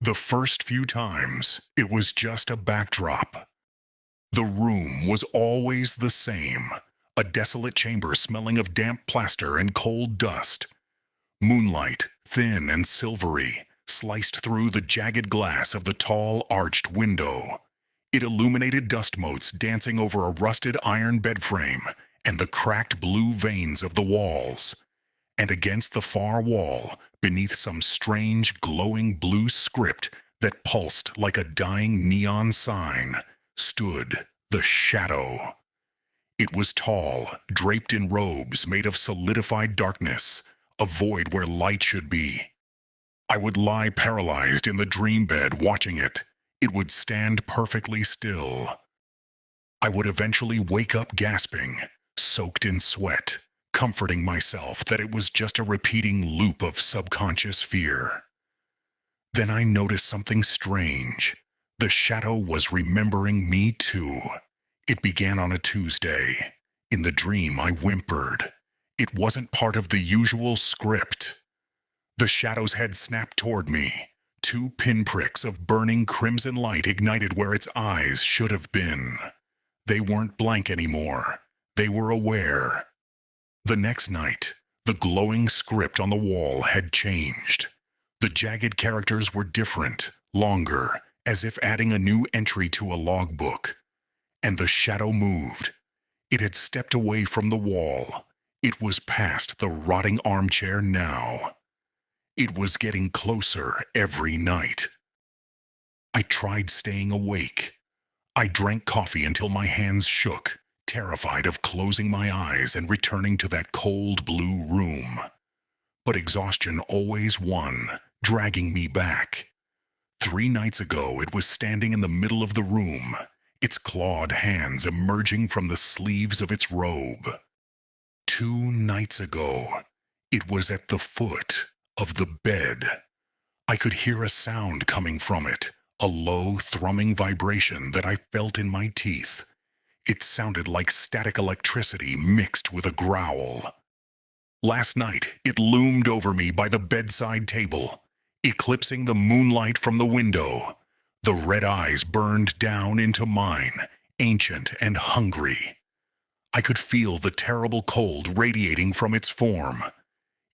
The first few times, it was just a backdrop. The room was always the same, a desolate chamber smelling of damp plaster and cold dust. Moonlight, thin and silvery, sliced through the jagged glass of the tall, arched window. It illuminated dust motes dancing over a rusted iron bed frame and the cracked blue veins of the walls. And against the far wall, beneath some strange, glowing blue script that pulsed like a dying neon sign, stood the Shadow. It was tall, draped in robes made of solidified darkness, a void where light should be. I would lie paralyzed in the dream bed watching it. It would stand perfectly still. I would eventually wake up gasping, soaked in sweat, comforting myself that it was just a repeating loop of subconscious fear. Then I noticed something strange. The Shadow was remembering me too. It began on a Tuesday. In the dream, I whimpered. It wasn't part of the usual script. The Shadow's head snapped toward me. Two pinpricks of burning crimson light ignited where its eyes should have been. They weren't blank anymore. They were aware. The next night, the glowing script on the wall had changed. The jagged characters were different, longer, as if adding a new entry to a logbook. And the Shadow moved. It had stepped away from the wall. It was past the rotting armchair now. It was getting closer every night. I tried staying awake. I drank coffee until my hands shook, terrified of closing my eyes and returning to that cold blue room. But exhaustion always won, dragging me back. 3 nights ago, it was standing in the middle of the room, its clawed hands emerging from the sleeves of its robe. 2 nights ago, it was at the foot of the bed. I could hear a sound coming from it, a low, thrumming vibration that I felt in my teeth. It sounded like static electricity mixed with a growl. Last night, it loomed over me by the bedside table, eclipsing the moonlight from the window. The red eyes burned down into mine, ancient and hungry. I could feel the terrible cold radiating from its form.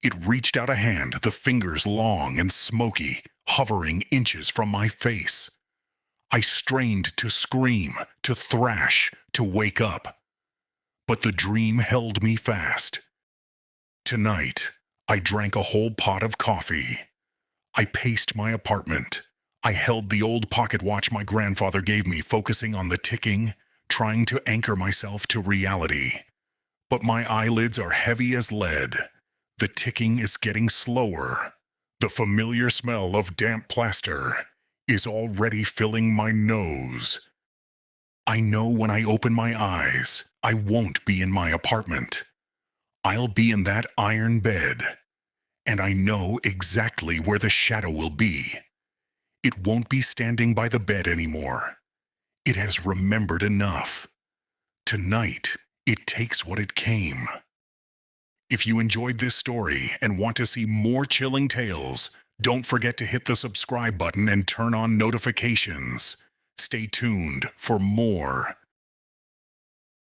It reached out a hand, the fingers long and smoky, hovering inches from my face. I strained to scream, to thrash, to wake up. But the dream held me fast. Tonight, I drank a whole pot of coffee. I paced my apartment. I held the old pocket watch my grandfather gave me, focusing on the ticking, trying to anchor myself to reality. But my eyelids are heavy as lead. The ticking is getting slower. The familiar smell of damp plaster is already filling my nose. I know when I open my eyes, I won't be in my apartment. I'll be in that iron bed. And I know exactly where the Shadow will be. It won't be standing by the bed anymore. It has remembered enough. Tonight, it takes what it came. If you enjoyed this story and want to see more chilling tales, don't forget to hit the subscribe button and turn on notifications. Stay tuned for more.